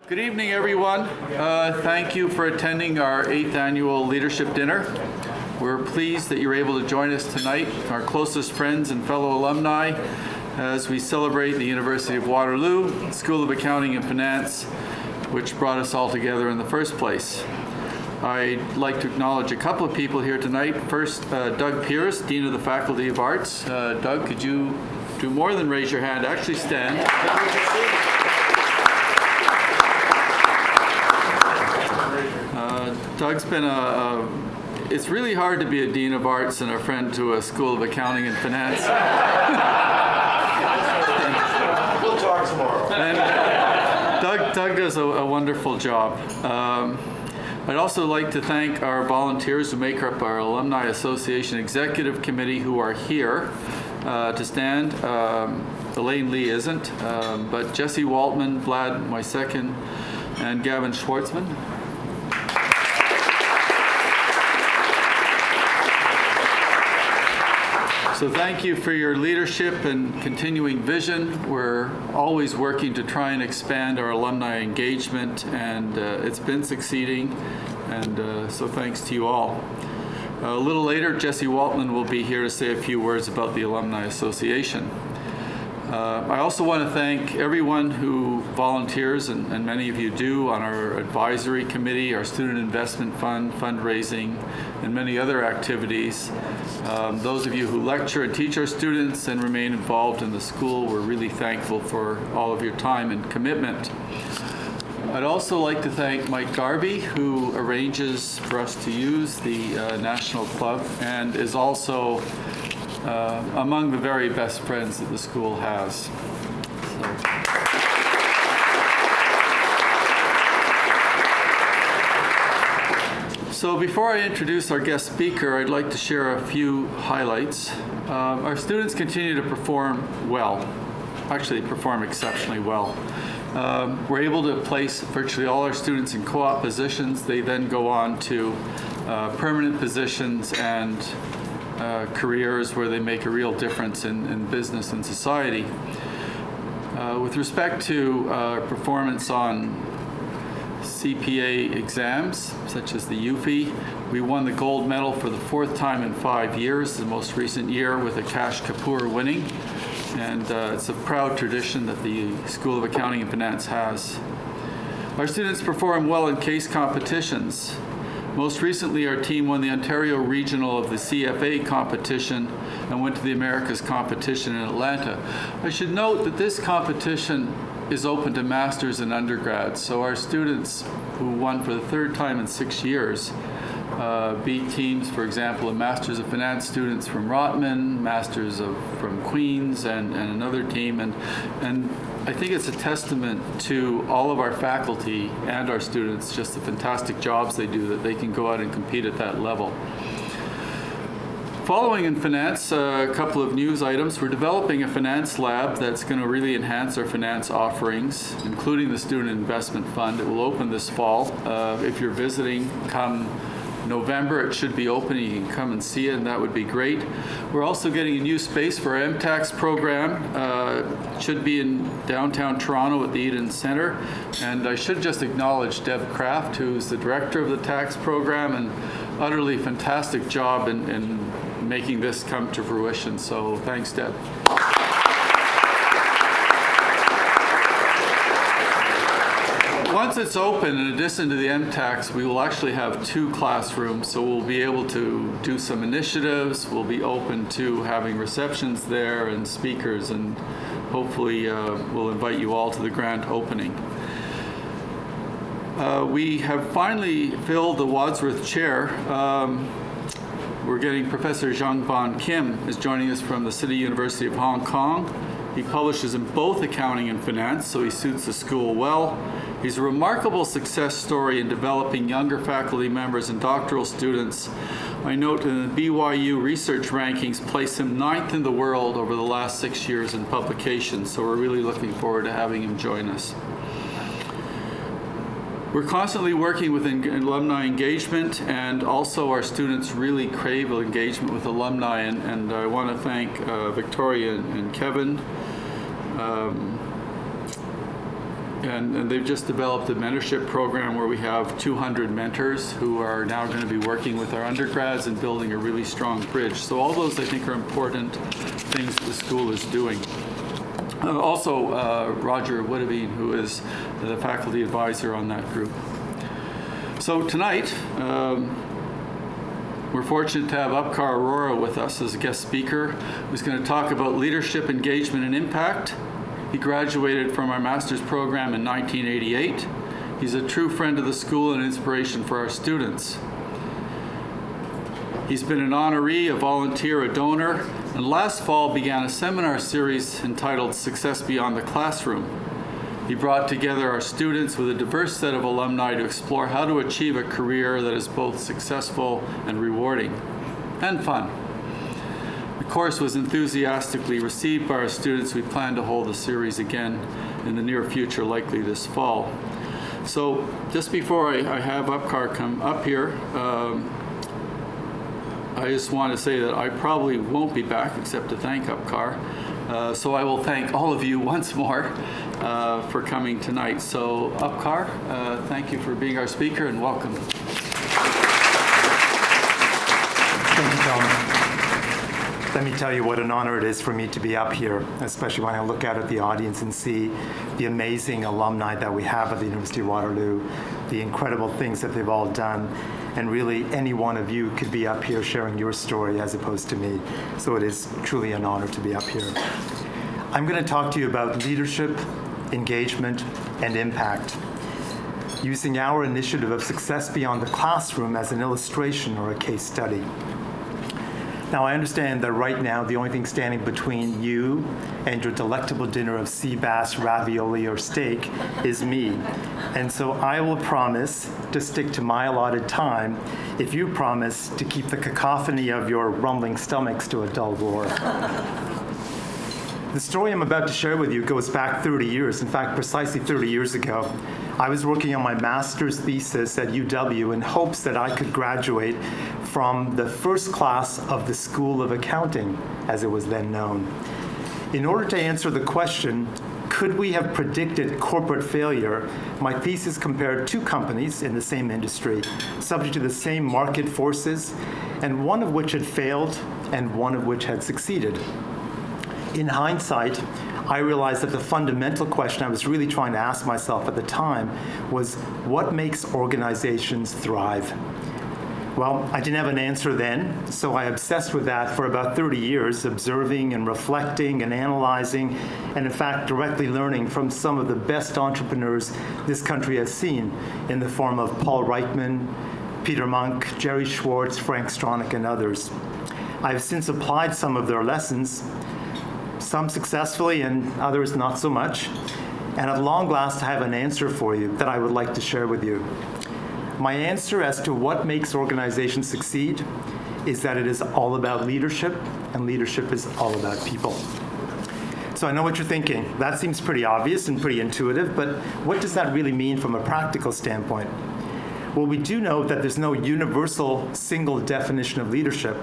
Good evening, everyone. Thank you for attending our 8th annual leadership dinner. We're pleased that you're able to join us tonight, our closest friends and fellow alumni, as we celebrate the University of Waterloo School of Accounting and Finance, which brought us all together in the first place. I'd like to acknowledge a couple of people here tonight. First, Doug Pierce, Dean of the Faculty of Arts. Doug, could you do more than raise your hand? Actually stand. Doug's been it's really hard to be a Dean of Arts and a friend to a School of Accounting and Finance. We'll talk tomorrow. And Doug does a wonderful job. I'd also like to thank our volunteers who make up our Alumni Association Executive Committee who are here to stand. Elaine Lee isn't, but Jesse Waltman, Vlad Mysekin, and Gavin Schwartzman. So thank you for your leadership and continuing vision. We're always working to try and expand our alumni engagement, and it's been succeeding, and so thanks to you all. A little later, Jesse Waltman will be here to say a few words about the Alumni Association. I also want to thank everyone who volunteers, and many of you do, on our advisory committee, our student investment fund, fundraising, and many other activities. Those of you who lecture and teach our students and remain involved in the school, we're really thankful for all of your time and commitment. I'd also like to thank Mike Garvey, who arranges for us to use the National Club and is also among the very best friends that the school has. So before I introduce our guest speaker, I'd like to share a few highlights. Our students continue to perform well, actually perform exceptionally well. We're able to place virtually all our students in co-op positions. They then go on to permanent positions and careers where they make a real difference in business and society. With respect to performance on CPA exams, such as the UFI, we won the gold medal for the 4th time in 5 years, the most recent year with Akash Kapoor winning. And it's a proud tradition that the School of Accounting and Finance has. Our students perform well in case competitions. Most recently, our team won the Ontario Regional of the CFA competition and went to the Americas competition in Atlanta. I should note that this competition is open to masters and undergrads, so our students who won for the 3rd time in 6 years beat teams, for example, of Masters of Finance students from Rotman, from Queens, and another team, and I think it's a testament to all of our faculty and our students, just the fantastic jobs they do, that they can go out and compete at that level. Following in finance, a couple of news items. We're developing a finance lab that's going to really enhance our finance offerings, including the Student Investment Fund. It will open this fall. If you're visiting, come November, it should be open. You can come and see it, and that would be great. We're also getting a new space for our MTAX program. It should be in downtown Toronto at the Eden Centre. And I should just acknowledge Deb Kraft, who's the director of the tax program, and utterly fantastic job in making this come to fruition. So thanks, Deb. Once it's open, in addition to the MTAX, we will actually have 2 classrooms, so we'll be able to do some initiatives. We'll be open to having receptions there and speakers, and hopefully we'll invite you all to the grand opening. We have finally filled the Wadsworth Chair. We're getting Professor Zhang Van Kim is joining us from the City University of Hong Kong. He publishes in both accounting and finance, so he suits the school well. He's a remarkable success story in developing younger faculty members and doctoral students. I note that the BYU research rankings place him 9th in the world over the last 6 years in publications, so we're really looking forward to having him join us. We're constantly working with alumni engagement, and also our students really crave engagement with alumni, and I want to thank Victoria and Kevin And they've just developed a mentorship program where we have 200 mentors who are now going to be working with our undergrads and building a really strong bridge. So all those, I think, are important things the school is doing. Also, Roger Woodavine, who is the faculty advisor on that group. So tonight, we're fortunate to have Upkar Arora with us as a guest speaker, who's going to talk about leadership, engagement, and impact. He graduated from our master's program in 1988. He's a true friend of the school and inspiration for our students. He's been an honoree, a volunteer, a donor, and last fall began a seminar series entitled Success Beyond the Classroom. He brought together our students with a diverse set of alumni to explore how to achieve a career that is both successful and rewarding, and fun. The course was enthusiastically received by our students. We plan to hold the series again in the near future, likely this fall. So just before I have Upkar come up here, I just want to say that I probably won't be back except to thank Upkar. So I will thank all of you once more for coming tonight. So Upkar, thank you for being our speaker and welcome. Thank you, Tom. Let me tell you what an honor it is for me to be up here, especially when I look out at the audience and see the amazing alumni that we have at the University of Waterloo, the incredible things that they've all done, and really any one of you could be up here sharing your story as opposed to me. So it is truly an honor to be up here. I'm going to talk to you about leadership, engagement, and impact, using our initiative of Success Beyond the Classroom as an illustration or a case study. Now, I understand that right now the only thing standing between you and your delectable dinner of sea bass, ravioli, or steak is me. And so I will promise to stick to my allotted time if you promise to keep the cacophony of your rumbling stomachs to a dull roar. The story I'm about to share with you goes back 30 years. In fact, precisely 30 years ago, I was working on my master's thesis at UW in hopes that I could graduate from the first class of the School of Accounting, as it was then known. In order to answer the question, could we have predicted corporate failure, my thesis compared two companies in the same industry, subject to the same market forces, and one of which had failed and one of which had succeeded. In hindsight, I realized that the fundamental question I was really trying to ask myself at the time was, what makes organizations thrive? Well, I didn't have an answer then, so I obsessed with that for about 30 years, observing and reflecting and analyzing, and in fact, directly learning from some of the best entrepreneurs this country has seen in the form of Paul Reitman, Peter Monk, Jerry Schwartz, Frank Stronach, and others. I've since applied some of their lessons, some successfully and others not so much. And at long last, I have an answer for you that I would like to share with you. My answer as to what makes organizations succeed is that it is all about leadership, and leadership is all about people. So I know what you're thinking. That seems pretty obvious and pretty intuitive, but what does that really mean from a practical standpoint? Well, we do know that there's no universal single definition of leadership.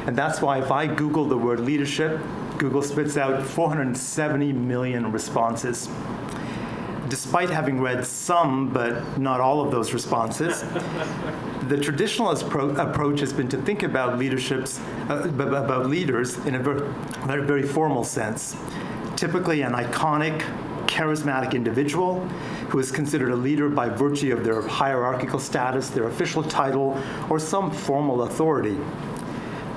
And that's why if I Google the word leadership, Google spits out 470 million responses. Despite having read some, but not all of those responses, the traditional approach has been to think about about leaders in a very formal sense. Typically an iconic, charismatic individual who is considered a leader by virtue of their hierarchical status, their official title, or some formal authority.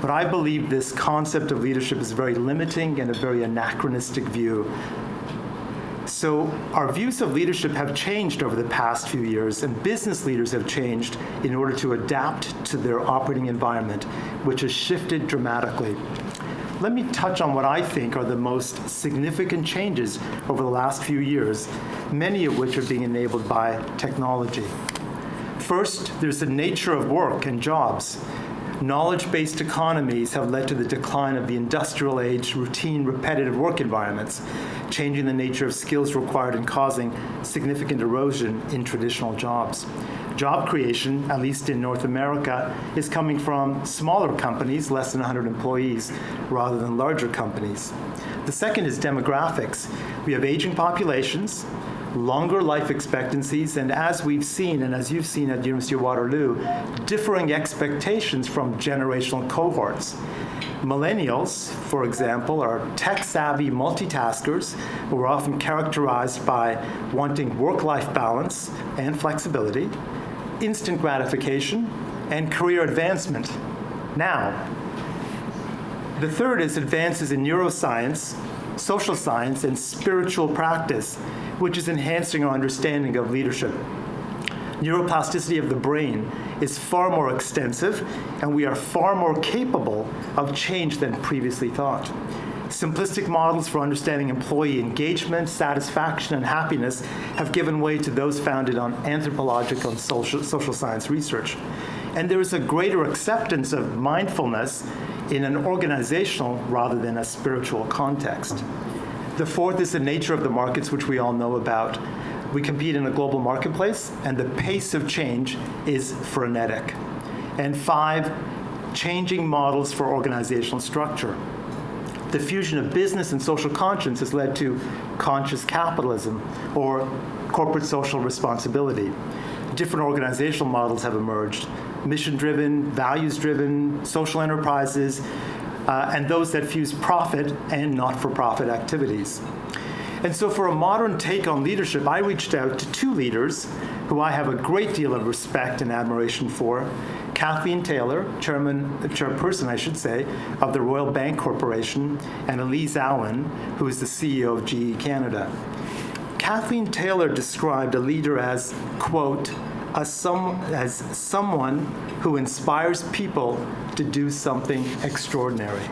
But I believe this concept of leadership is very limiting and a very anachronistic view. So our views of leadership have changed over the past few years, and business leaders have changed in order to adapt to their operating environment, which has shifted dramatically. Let me touch on what I think are the most significant changes over the last few years, many of which are being enabled by technology. First, there's the nature of work and jobs. Knowledge-based economies have led to the decline of the industrial age, routine, repetitive work environments, changing the nature of skills required and causing significant erosion in traditional jobs. Job creation, at least in North America, is coming from smaller companies, less than 100 employees, rather than larger companies. The second is demographics. We have aging populations, longer life expectancies, and as we've seen, and as you've seen at the University of Waterloo, differing expectations from generational cohorts. Millennials, for example, are tech-savvy multitaskers who are often characterized by wanting work-life balance and flexibility, instant gratification, and career advancement now. The third is advances in neuroscience, social science, and spiritual practice, which is enhancing our understanding of leadership. Neuroplasticity of the brain is far more extensive, and we are far more capable of change than previously thought. Simplistic models for understanding employee engagement, satisfaction, and happiness have given way to those founded on anthropological and social science research. And there is a greater acceptance of mindfulness in an organizational rather than a spiritual context. The fourth is the nature of the markets, which we all know about. We compete in a global marketplace, and the pace of change is frenetic. And five, changing models for organizational structure. The fusion of business and social conscience has led to conscious capitalism or corporate social responsibility. Different organizational models have emerged: mission-driven, values-driven, social enterprises, and those that fuse profit and not-for-profit activities. And so for a modern take on leadership, I reached out to two leaders who I have a great deal of respect and admiration for: Kathleen Taylor, chairperson, I should say, of the Royal Bank Corporation, and Elise Allen, who is the CEO of GE Canada. Kathleen Taylor described a leader as, quote, as someone who inspires people to do something extraordinary.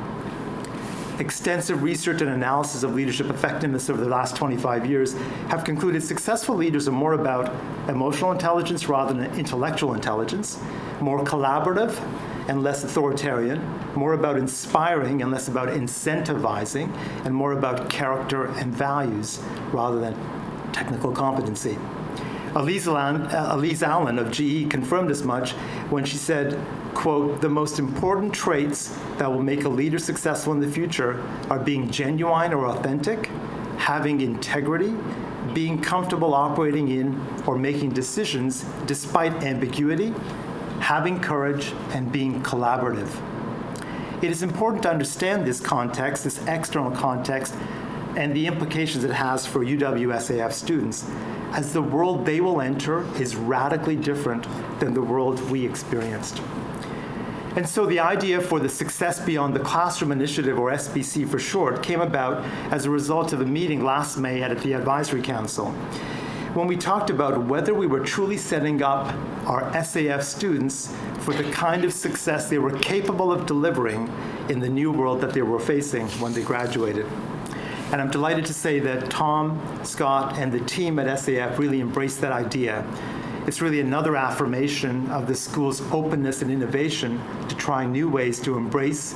Extensive research and analysis of leadership effectiveness over the last 25 years have concluded successful leaders are more about emotional intelligence rather than intellectual intelligence, more collaborative and less authoritarian, more about inspiring and less about incentivizing, and more about character and values rather than technical competency. Elise Allen of GE confirmed as much when she said, quote, "The most important traits that will make a leader successful in the future are being genuine or authentic, having integrity, being comfortable operating in or making decisions despite ambiguity, having courage, and being collaborative." It is important to understand this context, this external context, and the implications it has for UW-SAF students, as the world they will enter is radically different than the world we experienced. And so the idea for the Success Beyond the Classroom Initiative, or SBC for short, came about as a result of a meeting last May at the Advisory Council, when we talked about whether we were truly setting up our SAF students for the kind of success they were capable of delivering in the new world that they were facing when they graduated. And I'm delighted to say that Tom, Scott, and the team at SAF really embraced that idea. It's really another affirmation of the school's openness and innovation to try new ways to embrace,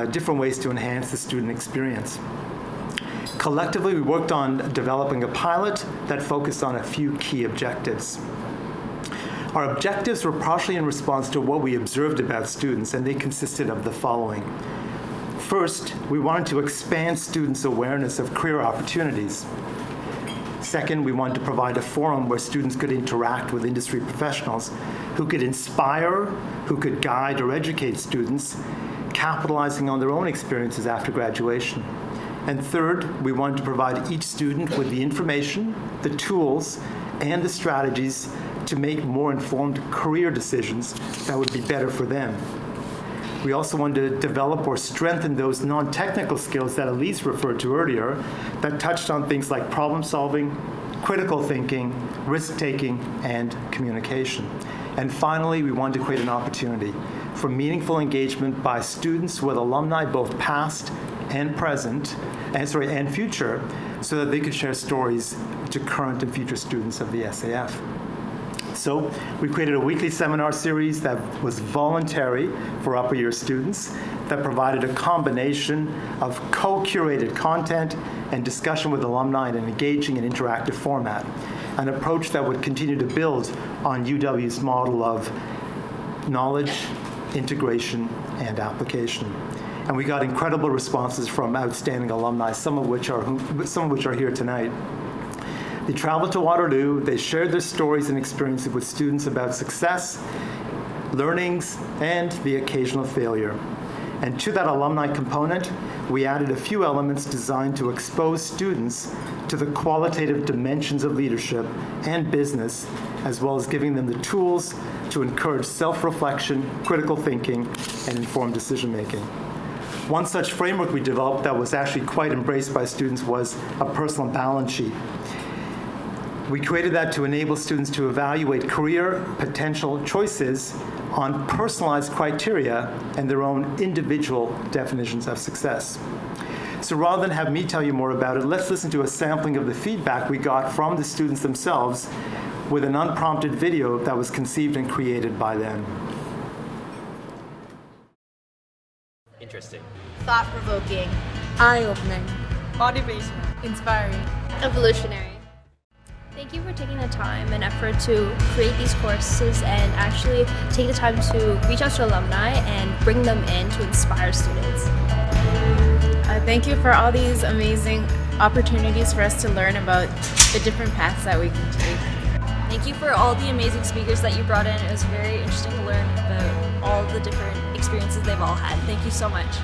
different ways to enhance the student experience. Collectively, we worked on developing a pilot that focused on a few key objectives. Our objectives were partially in response to what we observed about students, and they consisted of the following. First, we wanted to expand students' awareness of career opportunities. Second, we wanted to provide a forum where students could interact with industry professionals who could inspire, who could guide or educate students, capitalizing on their own experiences after graduation. And third, we wanted to provide each student with the information, the tools, and the strategies to make more informed career decisions that would be better for them. We also wanted to develop or strengthen those non-technical skills that Elise referred to earlier that touched on things like problem solving, critical thinking, risk-taking, and communication. And finally, we wanted to create an opportunity for meaningful engagement by students with alumni, both past and present, and future, so that they could share stories to current and future students of the SAF. So we created a weekly seminar series that was voluntary for upper year students that provided a combination of co-curated content and discussion with alumni in an engaging and interactive format, an approach that would continue to build on UW's model of knowledge, integration, and application. And we got incredible responses from outstanding alumni, some of which are here tonight. They traveled to Waterloo, they shared their stories and experiences with students about success, learnings, and the occasional failure. And to that alumni component, we added a few elements designed to expose students to the qualitative dimensions of leadership and business, as well as giving them the tools to encourage self-reflection, critical thinking, and informed decision-making. One such framework we developed that was actually quite embraced by students was a personal balance sheet. We created that to enable students to evaluate career potential choices on personalized criteria and their own individual definitions of success. So rather than have me tell you more about it, let's listen to a sampling of the feedback we got from the students themselves with an unprompted video that was conceived and created by them. Interesting. Thought-provoking, Eye-opening. Motivational. Inspiring. evolutionary. Thank you for taking the time and effort to create these courses and actually take the time to reach out to alumni and bring them in to inspire students. Thank you for all these amazing opportunities for us to learn about the different paths that we can take. Thank you for all the amazing speakers that you brought in. It was very interesting to learn about all the different experiences they've all had. Thank you so much.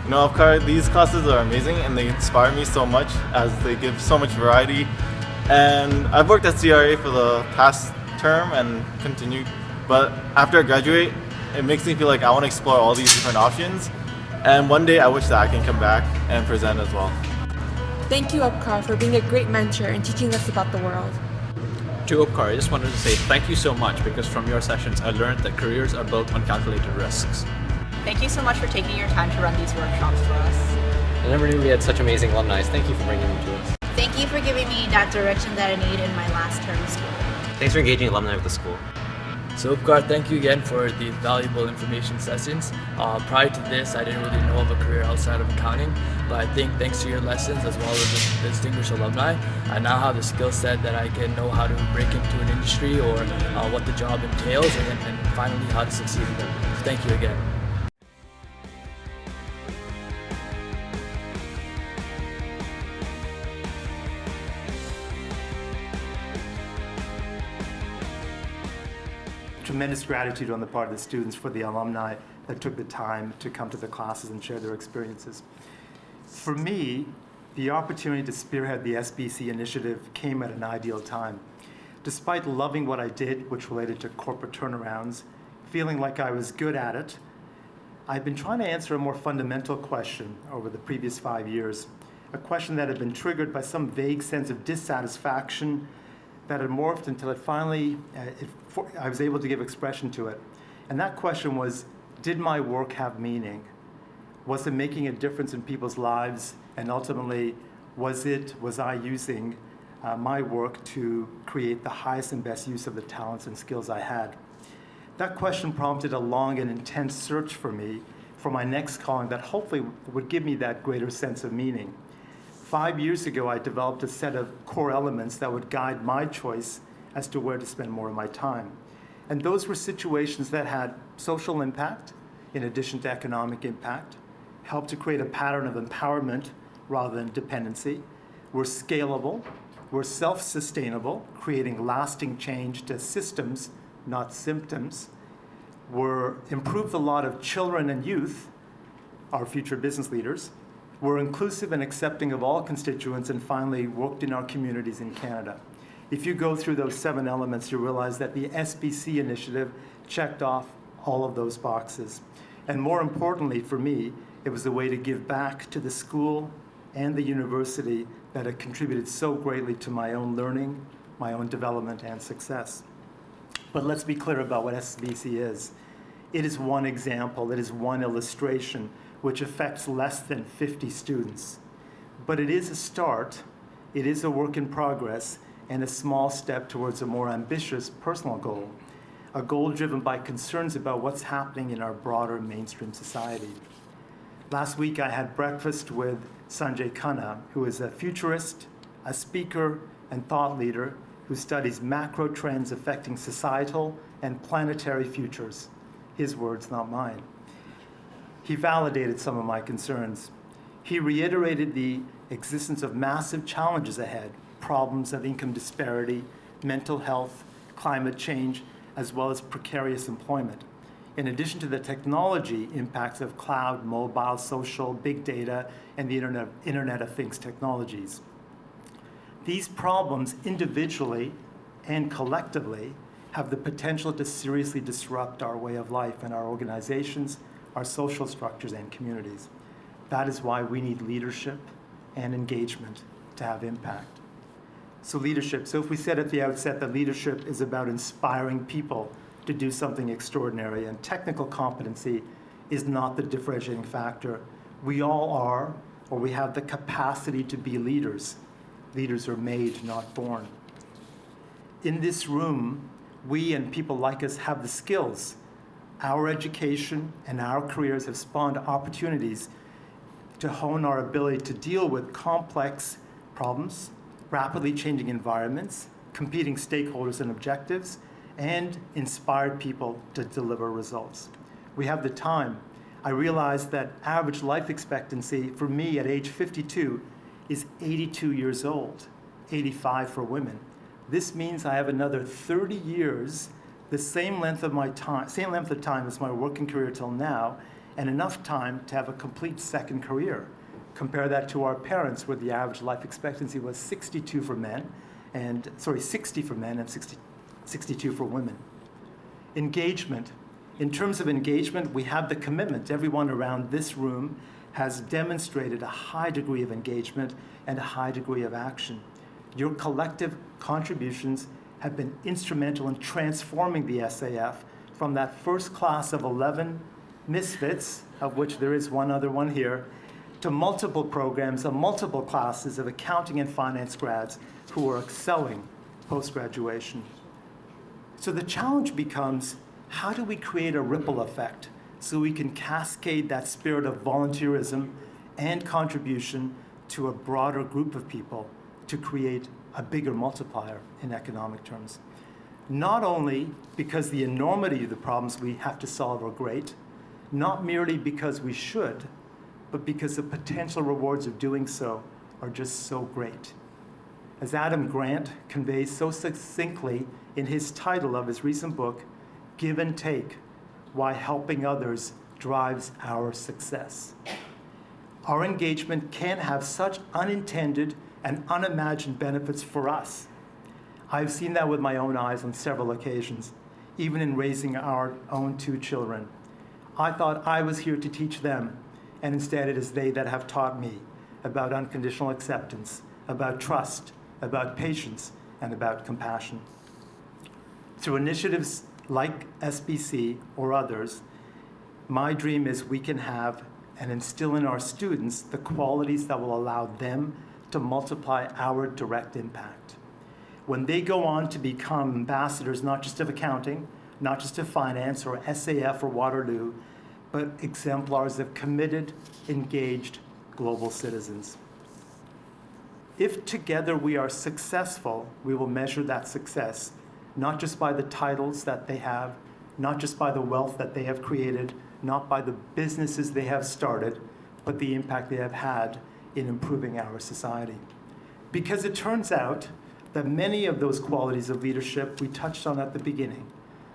You know, Upkar, these classes are amazing and they inspire me so much as they give so much variety. And I've worked at CRA for the past term and continue, but after I graduate, it makes me feel like I want to explore all these different options. And one day I wish that I can come back and present as well. Thank you, Upkar, for being a great mentor and teaching us about the world. To Upkar, I just wanted to say thank you so much because from your sessions I learned that careers are built on calculated risks. Thank you so much for taking your time to run these workshops for us. I never knew we had such amazing alumni. Thank you for bringing them to us. Thank you for giving me that direction that I need in my last term of school. Thanks for engaging alumni with the school. So Upkar, thank you again for the valuable information sessions. Prior to this, I didn't really know of a career outside of accounting, but I think thanks to your lessons as well as the distinguished alumni, I now have the skill set that I can know how to break into an industry or what the job entails and finally how to succeed in them. So thank you again. Tremendous gratitude on the part of the students for the alumni that took the time to come to the classes and share their experiences. For me, the opportunity to spearhead the SBC initiative came at an ideal time. Despite loving what I did, which related to corporate turnarounds, feeling like I was good at it, I've been trying to answer a more fundamental question over the previous 5 years, a question that had been triggered by some vague sense of dissatisfaction that had morphed until it finally, I was able to give expression to it. And that question was, did my work have meaning? Was it making a difference in people's lives? And ultimately, was I using my work to create the highest and best use of the talents and skills I had? That question prompted a long and intense search for me for my next calling that hopefully would give me that greater sense of meaning. 5 years ago, I developed a set of core elements that would guide my choice as to where to spend more of my time. And those were situations that had social impact, in addition to economic impact, helped to create a pattern of empowerment rather than dependency, were scalable, were self-sustainable, creating lasting change to systems, not symptoms, were improved the lot of children and youth, our future business leaders, were inclusive and accepting of all constituents, and finally worked in our communities in Canada. If you go through those 7 elements, you realize that the SBC initiative checked off all of those boxes. And more importantly for me, it was a way to give back to the school and the university that had contributed so greatly to my own learning, my own development and success. But let's be clear about what SBC is. It is one example, it is one illustration which affects less than 50 students. But it is a start, it is a work in progress, and a small step towards a more ambitious personal goal, a goal driven by concerns about what's happening in our broader mainstream society. Last week I had breakfast with Sanjay Khanna, who is a futurist, a speaker, and thought leader who studies macro trends affecting societal and planetary futures. His words, not mine. He validated some of my concerns. He reiterated the existence of massive challenges ahead, problems of income disparity, mental health, climate change, as well as precarious employment. In addition to the technology impacts of cloud, mobile, social, big data, and the Internet of Things technologies. These problems individually and collectively have the potential to seriously disrupt our way of life and our organizations, our social structures, and communities. That is why we need leadership and engagement to have impact. So leadership. So if we said at the outset that leadership is about inspiring people to do something extraordinary, and technical competency is not the differentiating factor, we all are, or we have the capacity to be leaders. Leaders are made, not born. In this room, we and people like us have the skills. Our education and our careers have spawned opportunities to hone our ability to deal with complex problems, rapidly changing environments, competing stakeholders and objectives, and inspired people to deliver results. We have the time. I realized that average life expectancy for me at age 52 is 82 years old, 85 for women. This means I have another 30 years, the same length of time as my working career till now, and enough time to have a complete second career. Compare that to our parents, where the average life expectancy was 60 for men and 62 for women. Engagement. In terms of engagement, we have the commitment. Everyone around this room has demonstrated a high degree of engagement and a high degree of action. Your collective contributions have been instrumental in transforming the SAF from that first class of 11 misfits, of which there is one other one here, to multiple programs of multiple classes of accounting and finance grads who are excelling post-graduation. So the challenge becomes, how do we create a ripple effect so we can cascade that spirit of volunteerism and contribution to a broader group of people to create a bigger multiplier in economic terms? Not only because the enormity of the problems we have to solve are great, not merely because we should, but because the potential rewards of doing so are just so great. As Adam Grant conveys so succinctly in his title of his recent book, Give and Take, Why Helping Others Drives Our Success. Our engagement can have such unintended and unimagined benefits for us. I've seen that with my own eyes on several occasions, even in raising our own 2 children. I thought I was here to teach them, and instead it is they that have taught me about unconditional acceptance, about trust, about patience, and about compassion. Through initiatives like SBC or others, my dream is we can have and instill in our students the qualities that will allow them to multiply our direct impact. When they go on to become ambassadors, not just of accounting, not just of finance or SAF or Waterloo, but exemplars of committed, engaged global citizens. If together we are successful, we will measure that success, not just by the titles that they have, not just by the wealth that they have created, not by the businesses they have started, but the impact they have had in improving our society. Because it turns out that many of those qualities of leadership we touched on at the beginning,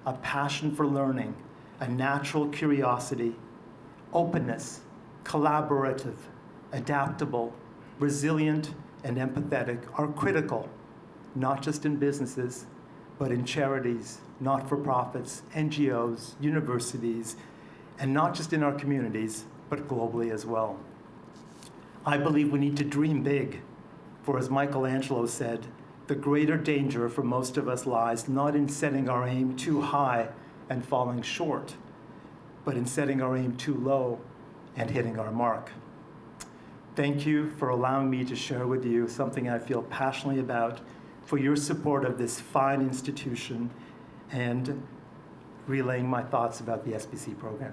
a passion for learning, a natural curiosity, openness, collaborative, adaptable, resilient, and empathetic, are critical, not just in businesses, but in charities, not-for-profits, NGOs, universities, and not just in our communities, but globally as well. I believe we need to dream big, for as Michelangelo said, the greater danger for most of us lies not in setting our aim too high and falling short, but in setting our aim too low and hitting our mark. Thank you for allowing me to share with you something I feel passionately about, for your support of this fine institution, and relaying my thoughts about the SBC program.